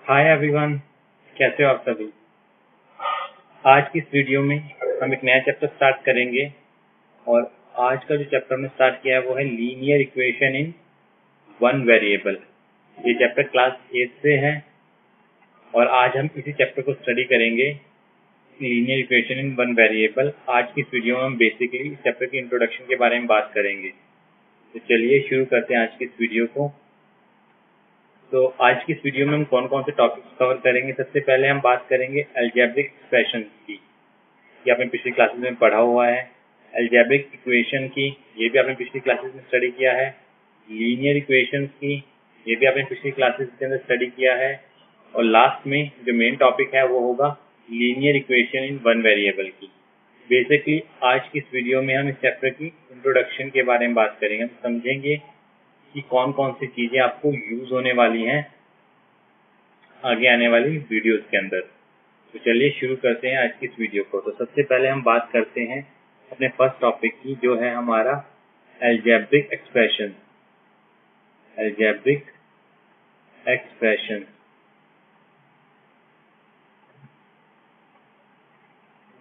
Hi everyone, कैसे हो आप सभी। आज की इस वीडियो में हम एक नया चैप्टर स्टार्ट करेंगे और आज का जो चैप्टर हमने स्टार्ट किया है वो है linear equation in one variable. ये चैप्टर क्लास 8 से है और आज हम इसी चैप्टर को स्टडी करेंगे, linear equation in one variable. आज की इस वीडियो में हम बेसिकली इस चैप्टर के इंट्रोडक्शन के बारे में बात करेंगे। तो चलिए शुरू करते हैं आज की इस वीडियो को। तो आज की इस वीडियो में हम कौन कौन से टॉपिक्स कवर करेंगे। सबसे पहले हम बात करेंगे अलजेब्रिक एक्सप्रेशन की, ये आपने पिछली क्लासेस में पढ़ा हुआ है। अलजेब्रिक इक्वेशन की, ये भी आपने पिछली क्लासेस में स्टडी किया है। लीनियर इक्वेशंस की, ये भी आपने पिछली क्लासेस के अंदर स्टडी किया है। और लास्ट में जो मेन टॉपिक है वो होगा linear equation in one variable की। बेसिकली आज की इस वीडियो में हम इस चैप्टर की इंट्रोडक्शन के बारे में बात करेंगे। हम समझेंगे कि कौन कौन सी चीजें आपको यूज होने वाली हैं आगे आने वाली वीडियोस के अंदर। तो चलिए शुरू करते हैं आज की इस वीडियो को। तो सबसे पहले हम बात करते हैं अपने फर्स्ट टॉपिक की, जो है हमारा अलजेब्रिक एक्सप्रेशन। अलजेब्रिक एक्सप्रेशन,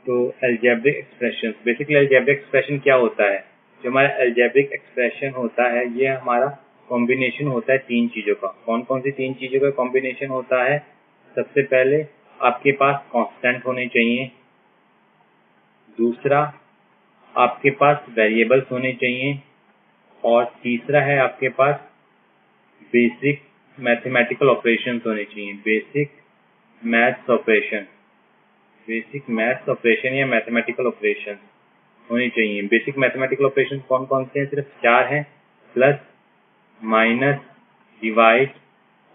तो algebraic expression, basically algebraic expression क्या होता है। जो हमारा अलजेब्रिक एक्सप्रेशन होता है ये हमारा कॉम्बिनेशन होता है तीन चीजों का। कौन कौन सी तीन चीजों का कॉम्बिनेशन होता है। सबसे पहले आपके पास कांस्टेंट होने चाहिए, दूसरा आपके पास वेरिएबल्स होने चाहिए, और तीसरा है आपके पास बेसिक मैथमेटिकल ऑपरेशंस होने चाहिए। Basic maths operation, basic maths operation या मैथमेटिकल ऑपरेशन होनी चाहिए। बेसिक मैथमेटिकल ऑपरेशन कौन कौन से हैं, सिर्फ 4 हैं, प्लस, माइनस, डिवाइड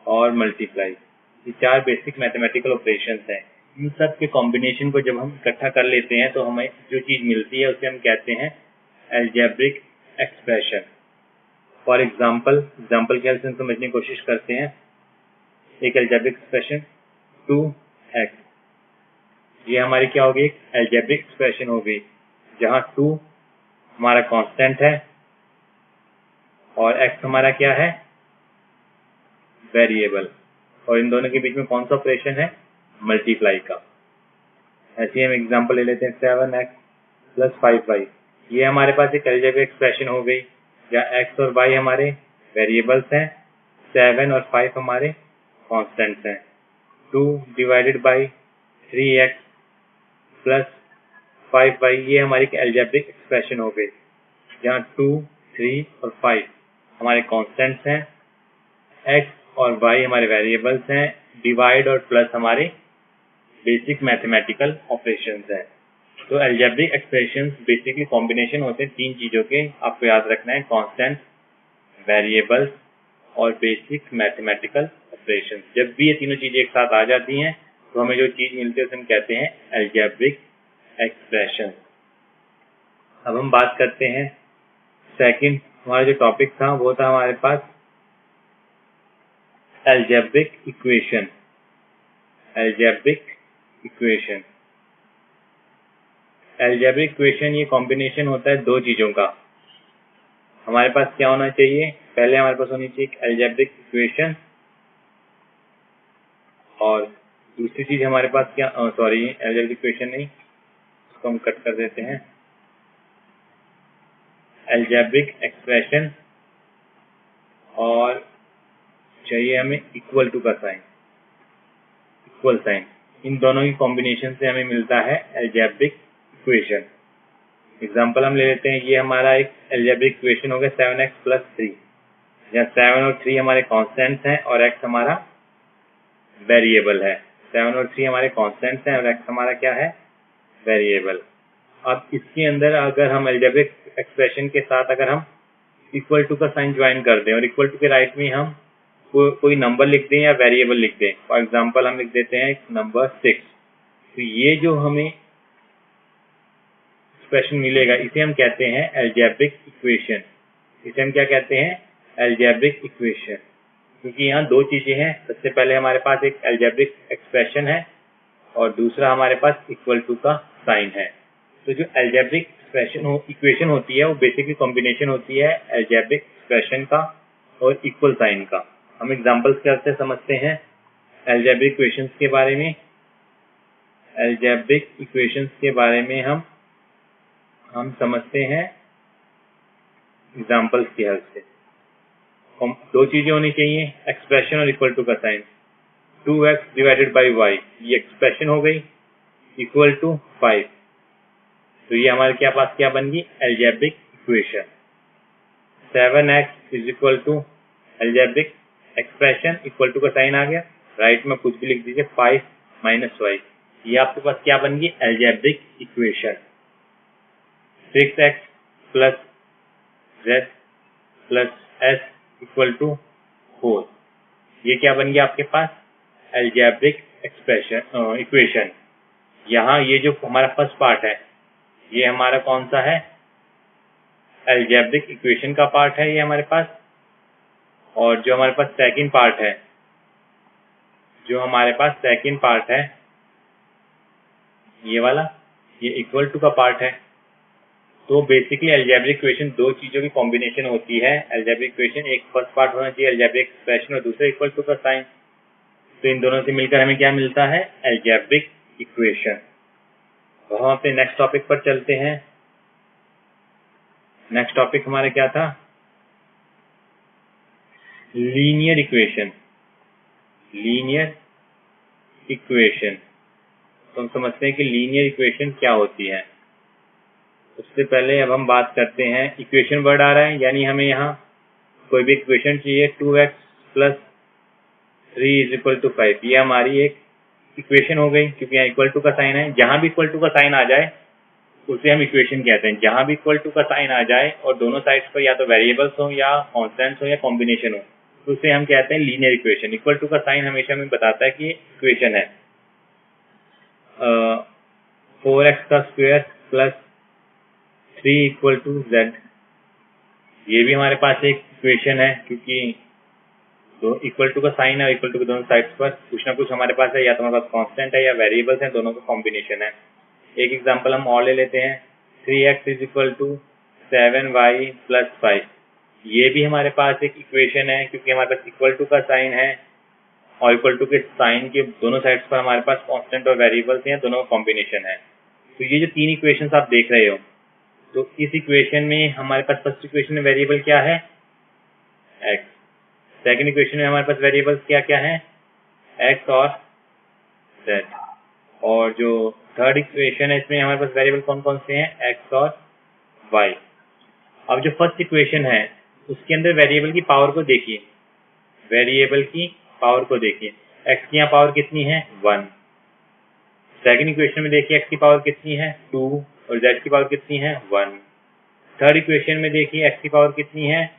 और मल्टीप्लाई। ये 4 बेसिक मैथमेटिकल ऑपरेशंस हैं। इन सब के कॉम्बिनेशन को जब हम इकट्ठा कर लेते हैं तो हमें जो चीज मिलती है उसे हम कहते हैं अलजेब्रिक एक्सप्रेशन। फॉर एग्जाम्पल की हेल्प से समझने की कोशिश करते हैं। एक अलजेब्रिक एक्सप्रेशन 2x, ये हमारी क्या होगी, एक अलजेब्रिक एक्सप्रेशन हो गई, जहाँ 2 हमारा कांस्टेंट है और x हमारा क्या है, वेरिएबल। और इन दोनों के बीच में कौन सा ऑपरेशन है, मल्टीप्लाई का। ऐसे हम एग्जांपल ले लेते हैं 7x प्लस 5y। ये हमारे पास एक अलजेब्रिक एक्सप्रेशन हो गई, जहाँ x और y हमारे वेरिएबल्स हैं, 7 और 5 हमारे कांस्टेंट्स हैं। 2 divided by 3x plus 5y, ये हमारी एक अलजेब्रिक एक्सप्रेशन हो गई, जहाँ 2, 3 और 5 हमारे कांस्टेंट्स हैं, x और y हमारे वेरिएबल्स हैं, डिवाइड और प्लस हमारे बेसिक मैथमेटिकल ऑपरेशंस हैं। तो अलजेब्रिक एक्सप्रेशंस बेसिकली कॉम्बिनेशन होते हैं तीन चीजों के, आपको याद रखना है, कांस्टेंट, वेरिएबल्स और बेसिक मैथमेटिकल ऑपरेशंस। जब भी ये तीनों चीजें एक साथ आ जाती हैं तो हमें जो चीज मिलती है उसे हम कहते हैं अलजेब्रिक एक्सप्रेशन। अब हम बात करते हैं सेकंड, हमारा जो टॉपिक था वो था हमारे पास algebraic equation. Algebraic equation, algebraic equation ये कॉम्बिनेशन होता है दो चीजों का। हमारे पास क्या होना चाहिए, पहले हमारे पास होनी चाहिए एक अलजेब्रिक इक्वेशन, और दूसरी चीज हमारे पास क्या, सॉरी अलजेब्रिक इक्वेशन नहीं, उसको हम कट कर देते हैं, अलजेब्रिक एक्सप्रेशन, और चाहिए हमें इक्वल टू का साइन, इक्वल साइन। इन दोनों की कॉम्बिनेशन से हमें मिलता है अलजेब्रिक इक्वेशन। एग्जाम्पल हम ले लेते हैं, ये हमारा एक अलजेब्रिक इक्वेशन हो गया 7x प्लस 3, जहाँ 7 और 3 हमारे कांस्टेंट्स हैं और x हमारा वेरिएबल है। 7 और 3 हमारे कांस्टेंट्स हैं और x हमारा क्या है, वेरिएबल। अब इसके अंदर अगर हम अलजेब्रिक एक्सप्रेशन के साथ अगर हम इक्वल टू का साइन ज्वाइन कर दें और इक्वल टू के राइट में हम कोई नंबर लिख दें या वेरिएबल लिख दें, फॉर एग्जाम्पल हम लिख देते हैं नंबर 6, तो ये जो हमें एक्सप्रेशन मिलेगा इसे हम कहते हैं अलजेब्रिक इक्वेशन। इसे हम क्या कहते हैं, अलजेब्रिक इक्वेशन। क्योंकि यहाँ दो चीजें हैं, सबसे पहले हमारे पास एक अलजेब्रिक एक्सप्रेशन है और दूसरा हमारे पास इक्वल टू का साइन है। तो जो अलजेब्रिक इक्वेशन होती है वो बेसिकली कॉम्बिनेशन होती है अलजेब्रिक एक्सप्रेशन का और इक्वल साइन का। हम एग्जांपल्स के से समझते हैं। अलजेब्रिक इक्वेशंस के बारे में, अलजेब्रिक इक्वेशंस के बारे में हम समझते हैं एग्जांपल्स की हेल्प से। दो चीजें होनी चाहिए, एक्सप्रेशन और इक्वल टू का sign. 2x divided by y, ये एक्सप्रेशन हो गई, इक्वल टू 5, तो ये हमारे क्या पास क्या बन गई, algebraic equation. 7x is equal to algebraic expression, equal to का साइन आ गया, राइट में कुछ भी लिख दीजिए, 5 माइनस y, ये आपके पास क्या बन गई, algebraic equation. 6x plus z plus s equal to 4, ये क्या बन गया आपके पास, अलजेब्रिक एक्सप्रेशन इक्वेशन। यहाँ ये जो हमारा फर्स्ट पार्ट है, ये हमारा कौन सा है, अलजेब्रिक इक्वेशन का पार्ट है ये हमारे पास। और जो हमारे पास सेकंड पार्ट है, ये वाला, ये इक्वल टू का पार्ट है। तो बेसिकली अलजेब्रिक इक्वेशन दो चीजों की कॉम्बिनेशन होती है। अलजेब्रिक इक्वेशन एक फर्स्ट पार्ट होना चाहिए अलजेब्रिक एक्सप्रेशन और दूसरा इक्वल टू का साइन। तो इन दोनों से मिलकर हमें क्या मिलता है, अलजेब्रिक इक्वेशन। तो हम अपने नेक्स्ट टॉपिक पर चलते हैं। नेक्स्ट टॉपिक हमारा क्या था, लीनियर इक्वेशन। लीनियर इक्वेशन, तो हम समझते हैं कि लीनियर इक्वेशन क्या होती है। उससे पहले अब हम बात करते हैं, इक्वेशन वर्ड आ रहा है, यानी हमें यहाँ कोई भी इक्वेशन चाहिए। 2x plus 3 is equal to 5, ये हमारी एक इक्वेशन हो गई, क्योंकि यहाँ इक्वल टू का साइन है। जहां भी इक्वल टू का साइन आ जाए उसे हम इक्वेशन कहते हैं। जहां भी इक्वल टू का साइन आ जाए और दोनों साइड्स पर या तो वेरिएबल्स हो या कॉन्स्टेंट्स हो या कॉम्बिनेशन हो, तो उसे हम कहते हैं लीनियर इक्वेशन। इक्वल टू का साइन हमेशा हमें बताता है कि ये इक्वेशन है। 4x का square plus 3 equal to z, ये भी हमारे पास एक इक्वेशन है, क्योंकि तो इक्वल टू का साइन है, इक्वल टू के दोनों साइड्स पर कुछ ना कुछ हमारे पास है, या तो हमारे पास कांस्टेंट है या वेरिएबल्स हैं, दोनों का कॉम्बिनेशन है। एक एग्जांपल हम और ले लेते हैं, 3x is equal to 7y plus 5, ये भी हमारे पास एक इक्वेशन है, क्योंकि हमारे पास इक्वल टू का साइन है और इक्वल टू के साइन के दोनों साइड्स पर हमारे पास कांस्टेंट और वेरिएबल्स हैं, दोनों का कॉम्बिनेशन है। तो ये जो तीन इक्वेशंस आप देख रहे हो, तो इस इक्वेशन में हमारे पास फर्स्ट इक्वेशन में वेरिएबल क्या है, x। सेकंड इक्वेशन में हमारे पास वेरिएबल्स क्या क्या है, x और z। और जो थर्ड इक्वेशन है, इसमें हमारे पास वेरिएबल कौन कौन से हैं, x और y। अब जो फर्स्ट इक्वेशन है उसके अंदर वेरिएबल की पावर को देखिए, वेरिएबल की पावर को देखिए, x की यहाँ पावर कितनी है, 1। सेकंड इक्वेशन में देखिए x की पावर कितनी है, 2, और z की पावर कितनी है, 1। थर्ड इक्वेशन में देखिए x की पावर कितनी है,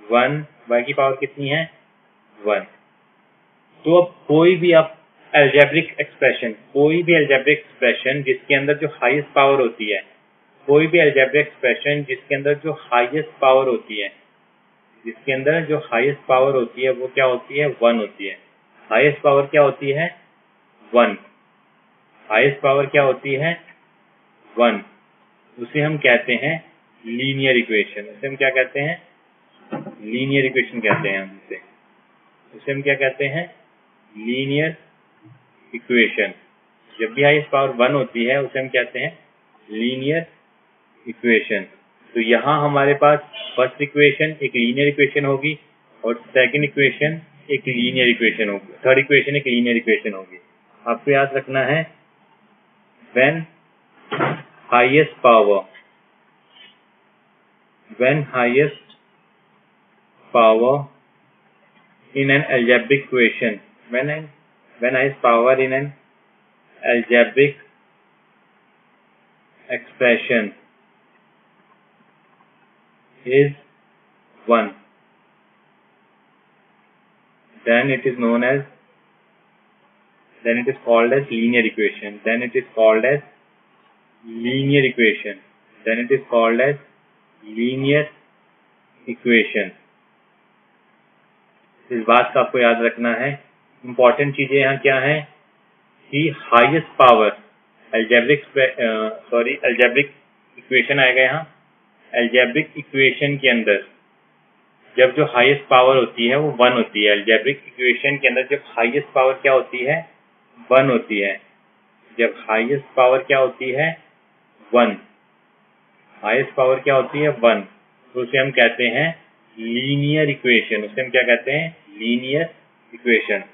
1, y की पावर कितनी है, 1। तो अब कोई भी आप अलजेब्रिक एक्सप्रेशन, कोई भी अलजेब्रिक एक्सप्रेशन जिसके अंदर जो हाईएस्ट पावर होती है, कोई भी अलजेब्रिक एक्सप्रेशन जिसके अंदर जो हाईएस्ट पावर होती है, जिसके अंदर जो हाईएस्ट पावर होती है वो क्या होती है, 1 होती है। हाईएस्ट पावर क्या होती है, 1। हाईएस्ट पावर क्या होती है, 1। उसे हम कहते हैं लीनियर इक्वेशन। उसे हम क्या कहते हैं, लीनियर इक्वेशन कहते हैं हम उसे हम क्या कहते हैं, लीनियर इक्वेशन। जब भी हाईएस्ट पावर 1 होती है उसे हम कहते हैं लीनियर इक्वेशन। तो यहाँ हमारे पास फर्स्ट इक्वेशन एक लीनियर इक्वेशन होगी और सेकंड इक्वेशन एक लीनियर इक्वेशन होगी, थर्ड इक्वेशन एक लीनियर इक्वेशन होगी। आपको याद रखना है, when highest power in an algebraic equation, when highest power in an algebraic expression is 1, then it is called as linear equation. Then it is called as linear equation. इस बात का आपको याद रखना है। इंपॉर्टेंट चीजें यहाँ क्या है कि हाईएस्ट पावर अलजेब्रिक इक्वेशन आएगा यहाँ। अलजेब्रिक इक्वेशन के अंदर जब जो हाईएस्ट पावर होती है वो 1 होती है। अलजेब्रिक इक्वेशन के अंदर जब हाईएस्ट पावर क्या होती है, 1 होती है। जब हाईएस्ट पावर क्या होती है, 1, हाईएस्ट पावर क्या होती है, 1, तो उसे हम कहते हैं लीनियर इक्वेशन। उसे हम क्या कहते हैं, लीनियर इक्वेशन।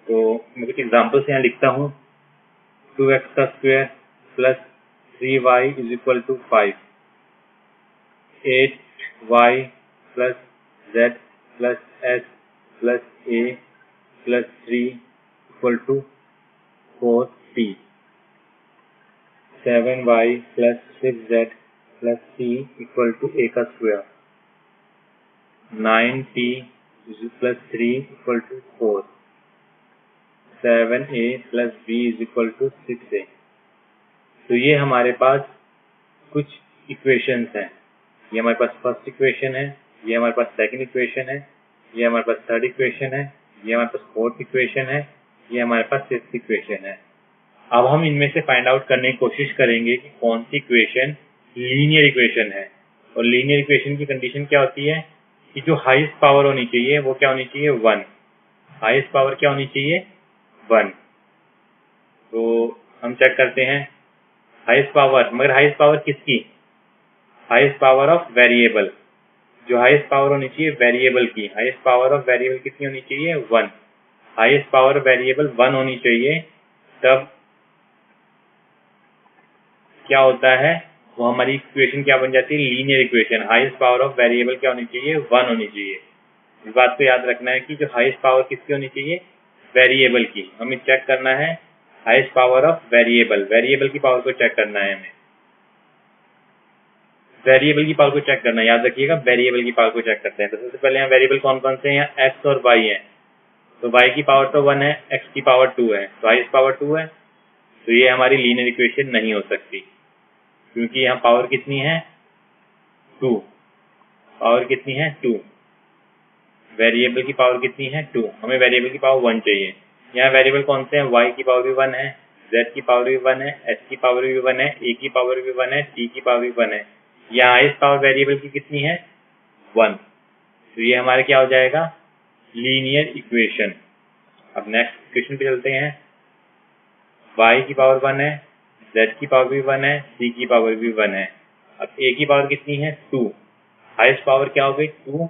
तो मैं कुछ एग्जाम्पल्स यहाँ लिखता हूँ। 2x का square plus 3y is equal to 5, 8y plus z plus s plus a plus 3 equal to 4t, 7y plus 6z plus c equal to a का square, 9t plus 3 equal to 4, 7a plus b is equal to 6a। तो ये हमारे पास कुछ equations हैं। ये हमारे पास first equation है, ये हमारे पास सेकंड इक्वेशन है, ये हमारे पास थर्ड इक्वेशन है, ये हमारे पास फोर्थ इक्वेशन है, ये हमारे पास फिफ्थ इक्वेशन है। अब हम इनमें से फाइंड आउट करने की कोशिश करेंगे कि कौन सी इक्वेशन लीनियर इक्वेशन है। और लीनियर इक्वेशन की कंडीशन क्या होती है कि जो हाईएस्ट पावर होनी चाहिए वो क्या होनी चाहिए, 1। हाईएस्ट पावर क्या होनी चाहिए, 1। तो हम चेक करते हैं हाईएस्ट पावर, मगर हाईएस्ट पावर किसकी, हाईएस्ट पावर ऑफ वेरिएबल। जो हाईएस्ट पावर होनी चाहिए वेरिएबल की, हाईएस्ट पावर ऑफ वेरिएबल कितनी होनी चाहिए, 1। हाईएस्ट पावर वेरिएबल 1 होनी चाहिए, तब क्या होता है, वो हमारी इक्वेशन क्या बन जाती है, linear equation. Highest power of variable क्या होनी चाहिए, 1 होनी चाहिए। इस बात को याद रखना है कि जो हाईएस्ट पावर किसकी होनी चाहिए, वेरिएबल की। हमें चेक करना है highest power of variable, variable की पावर को चेक करना है हमें, वेरिएबल की पावर को चेक करना है। याद रखिएगा वेरिएबल की पावर को चेक करते हैं। तो सबसे पहले यहाँ वेरिएबल कौन कौन से हैं, एक्स और वाई है। तो वाई की पावर तो 1 है, एक्स की पावर 2 है, तो हाईएस्ट पावर 2 है। तो ये हमारी लीनियर इक्वेशन नहीं हो सकती, क्योंकि यहाँ पावर कितनी है, 2। पावर कितनी है, 2। वेरिएबल की पावर कितनी है, 2। हमें वेरिएबल की पावर 1 चाहिए। यहाँ वेरिएबल कौन से हैं, वाई की पावर भी 1 है, जेड की पावर भी 1 है, एस की पावर भी 1 है, ए की पावर भी 1 है, टी की पावर भी 1 है। यहाँ हाईएस्ट पावर वेरिएबल की कितनी है, 1। तो ये हमारे क्या हो जाएगा, लीनियर इक्वेशन। अब नेक्स्ट इक्वेशन पे चलते हैं। y की पावर 1 है, z की पावर भी 1 है, c की पावर भी 1 है। अब a की पावर कितनी है, 2। हाईएस्ट पावर क्या हो गई, 2,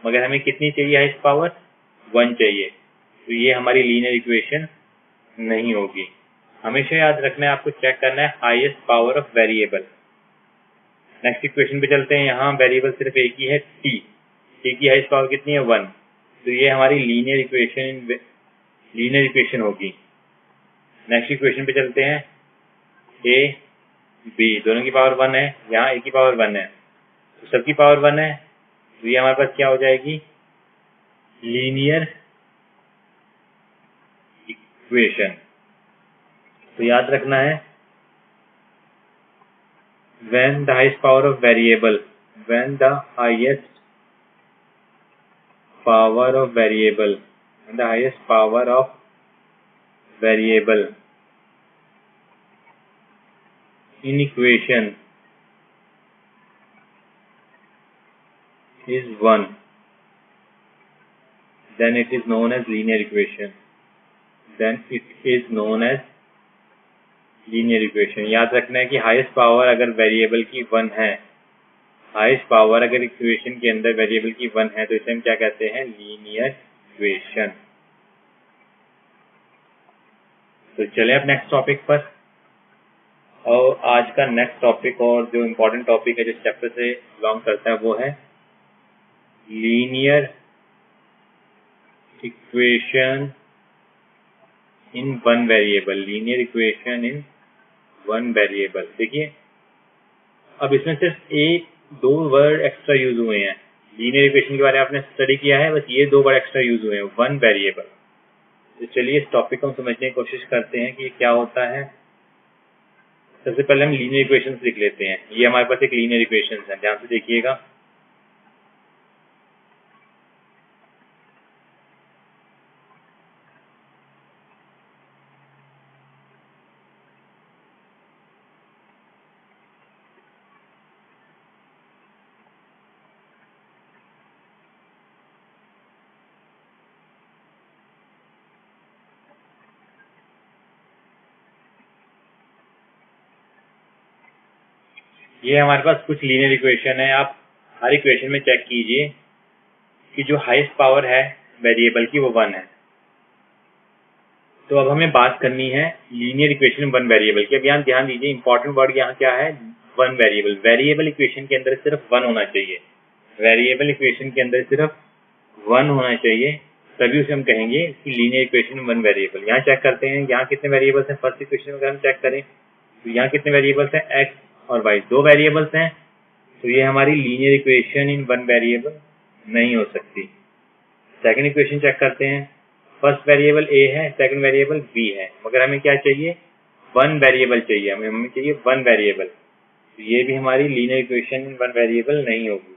मगर हमें कितनी चाहिए, हाईएस्ट पावर 1 चाहिए। तो ये हमारी लीनियर इक्वेशन नहीं होगी। हमेशा याद रखना है, आपको चेक करना है highest power of variable. Next equation पे चलते हैं। यहाँ वेरिएबल सिर्फ एक ही है, t की हाईएस्ट पावर कितनी है, 1। तो ये हमारी लीनियर इक्वेशन होगी। नेक्स्ट इक्वेशन पे चलते हैं। a b दोनों की पावर 1 है, यहाँ a की पावर 1 है, तो सबकी पावर 1 है। तो ये हमारे पास क्या हो जाएगी, लीनियर इक्वेशन। तो याद रखना है when the highest power of variable, when the highest power of variable, when the highest power of variable in equation is 1, then it is known as linear equation. Then it is known as linear equation. याद रखना है कि highest power अगर variable की 1 है, highest power अगर equation के अंदर वेरिएबल की 1 है, तो इसे हम क्या कहते हैं, लीनियर इक्वेशन। तो चले अब नेक्स्ट टॉपिक पर। और आज का नेक्स्ट टॉपिक और जो इम्पोर्टेंट टॉपिक है, जिस चैप्टर से बिलोंग करता है, वो है linear equation in one variable. Linear equation in one variable. देखिए, अब इसमें सिर्फ एक दो वर्ड एक्स्ट्रा यूज हुए हैं। लीनियर इक्वेशन के बारे में आपने स्टडी किया है, बस ये दो वर्ड एक्स्ट्रा यूज हुए हैं, वन वेरिएबल। तो चलिए इस टॉपिक को हम समझने की कोशिश करते हैं कि ये क्या होता है। सबसे पहले हम लीनियर इक्वेशंस लिख लेते हैं। ये हमारे पास एक लीनियर इक्वेशंस है, ध्यान से देखिएगा। ये हमारे पास कुछ लीनियर इक्वेशन है। आप हर इक्वेशन में चेक कीजिए कि जो हाईएस्ट पावर है वेरिएबल की वो 1 है। तो अब हमें बात करनी है लीनियर इक्वेशन वन वेरिएबल की। अब यहाँ ध्यान दीजिए, इंपॉर्टेंट वर्ड यहाँ क्या है, वन वेरिएबल। वेरिएबल इक्वेशन के अंदर सिर्फ 1 होना चाहिए। वेरिएबल इक्वेशन के अंदर सिर्फ 1 होना चाहिए, तभी उसे हम कहेंगे कि लीनियर इक्वेशन वन वेरिएबल। यहाँ चेक करते हैं, यहाँ कितने वेरिएबल्स हैं। फर्स्ट इक्वेशन में अगर हम चेक करें तो यहाँ कितने वेरिएबल्स हैं, एक्स और वाई, 2 वेरिएबल्स हैं। तो ये हमारी linear equation in one variable नहीं हो सकती। सेकंड इक्वेशन चेक करते हैं, फर्स्ट वेरिएबल ए है, सेकंड वेरिएबल बी है, मगर हमें क्या चाहिए, 1 वेरिएबल चाहिए, हमें चाहिए 1 वेरिएबल। तो ये भी हमारी linear equation in one variable नहीं होगी।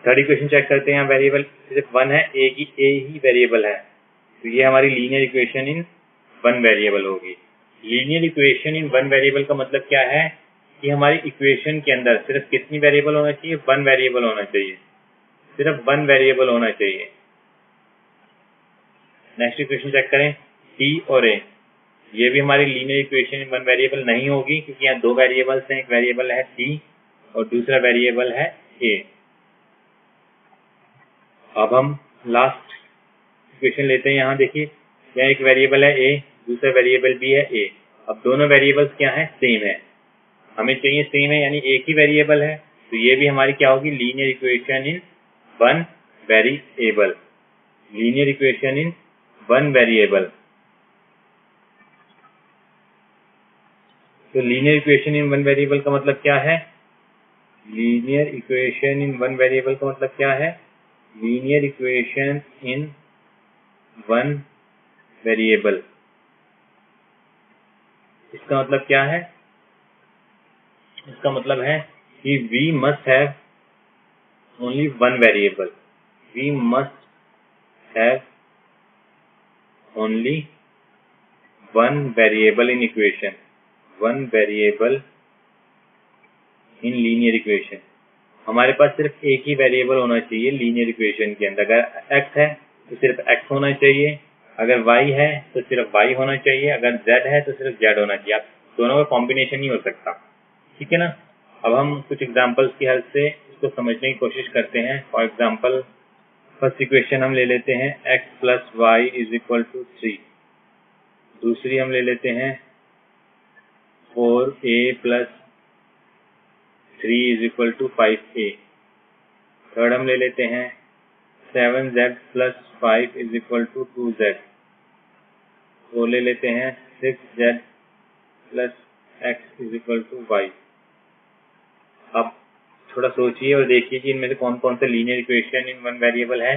थर्ड इक्वेशन चेक करते हैं, यहाँ वेरिएबल सिर्फ 1 है, ए ही वेरिएबल है, तो ये हमारी linear equation in one variable होगी। Linear equation in one variable का मतलब क्या है कि हमारी इक्वेशन के अंदर सिर्फ कितनी वेरिएबल होना चाहिए, 1 वेरिएबल होना चाहिए, सिर्फ 1 वेरिएबल होना चाहिए। नेक्स्ट इक्वेशन चेक करें, टी और ए, ये भी हमारी linear equation in one variable नहीं होगी, क्योंकि यहाँ 2 वेरिएबल्स हैं, एक वेरिएबल है टी और दूसरा वेरिएबल है ए। अब हम लास्ट इक्वेशन लेते हैं। यहाँ देखिए, यहाँ एक वेरिएबल है ए, दूसरा वेरिएबल भी है ए। अब दोनों वेरिएबल्स क्या है, सेम है, हमें चाहिए सेम है, यानी एक ही वेरिएबल है। तो ये भी हमारी क्या होगी, linear equation in one variable. Linear equation in one variable. तो linear equation in one variable का मतलब क्या है, linear equation in one variable का मतलब क्या है, linear equation in one variable, इसका मतलब क्या है, इसका मतलब है कि we must have only 1 variable, we must have only 1 variable in equation, 1 variable in linear equation. हमारे पास सिर्फ एक ही वेरिएबल होना चाहिए लीनियर इक्वेशन के अंदर। अगर x है तो सिर्फ x होना चाहिए, अगर y है तो सिर्फ y होना चाहिए, अगर z है तो सिर्फ z होना चाहिए। आप दोनों का कॉम्बिनेशन नहीं हो सकता, ठीक है ना। अब हम कुछ एग्जांपल्स की हेल्प से इसको समझने की कोशिश करते हैं। फॉर एग्जांपल, फर्स्ट इक्वेशन हम ले लेते हैं x plus y is equal to 3। दूसरी हम ले लेते हैं 4a plus 3 is equal to 5a। Third हम ले लेते हैं 7z plus 5 is equal to 2z। वो ले लेते हैं 6z plus x is equal to y। अब थोड़ा सोचिए और देखिए कि इनमें से कौन कौन से linear equation in one variable है।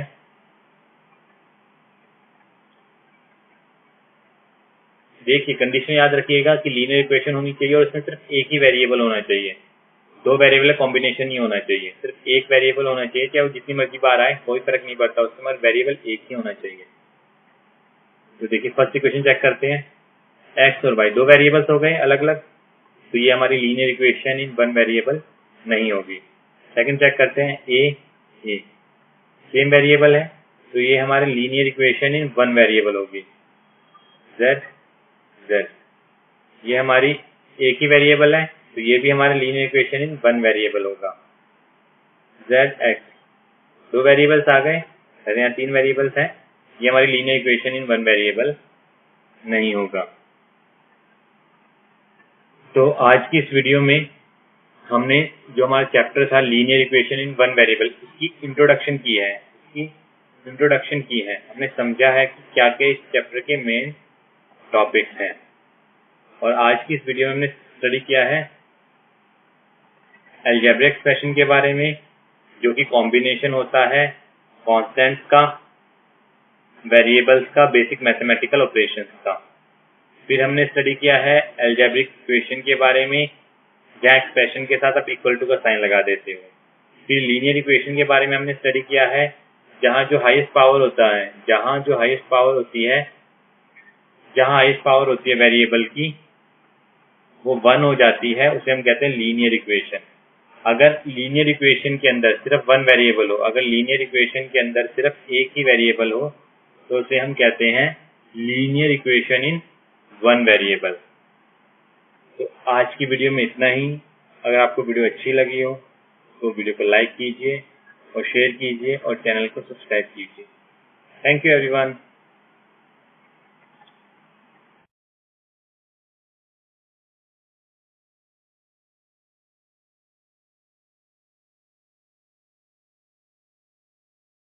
देखिए, कंडीशन याद रखिएगा कि लीनियर इक्वेशन होनी चाहिए और इसमें सिर्फ एक ही वेरिएबल होना चाहिए, 2 वेरिएबल कॉम्बिनेशन नहीं होना चाहिए, सिर्फ एक वेरिएबल होना चाहिए, चाहे वो जितनी मर्जी बार आए कोई फर्क नहीं पड़ता, उसके बाद वेरिएबल एक ही होना चाहिए। तो देखिए, फर्स्ट इक्वेशन चेक करते हैं, एक्स और वाई 2 वेरिएबल्स हो गए अलग अलग, तो ये हमारी linear equation in one variable नहीं होगी। सेकंड चेक करते हैं, ए सेम वेरिएबल है, तो ये हमारे linear equation in one variable होगी। जेड ये हमारी एक ही वेरिएबल है, तो ये भी हमारा linear equation in one variable होगा। जेड एक्स 2 वेरिएबल्स आ गए, यहाँ 3 वेरिएबल्स हैं, ये हमारी linear equation in one variable नहीं होगा। तो आज की इस वीडियो में हमने जो हमारा चैप्टर था linear equation in one variable, इसकी इंट्रोडक्शन की है, हमने समझा है कि क्या क्या इस चैप्टर के मेन टॉपिक्स हैं। और आज की इस वीडियो में हमने स्टडी किया है अलजेब्रिक एक्सप्रेशन के बारे में, जो कि कॉम्बिनेशन होता है कॉन्स्टेंट्स का, वेरिएबल्स का, बेसिक मैथमेटिकल ऑपरेशंस का। फिर हमने स्टडी किया है अलजेब्रिक इक्वेशन के बारे में, जहाँ एक्सप्रेशन के साथ आप इक्वल टू का साइन लगा देते हो। फिर लीनियर इक्वेशन के बारे में हमने स्टडी किया है, जहाँ जो हाईएस्ट पावर होता है, जहाँ हाईएस्ट पावर होती है वेरिएबल की, वो 1 हो जाती है, उसे हम कहते हैं लीनियर इक्वेशन। अगर लीनियर इक्वेशन के अंदर सिर्फ 1 वेरिएबल हो, अगर लीनियर इक्वेशन के अंदर सिर्फ एक ही वेरिएबल हो, तो उसे हम कहते हैं linear equation in one variable. तो आज की वीडियो में इतना ही। अगर आपको वीडियो अच्छी लगी हो तो वीडियो को लाइक कीजिए और शेयर कीजिए और चैनल को सब्सक्राइब कीजिए। Thank you everyone.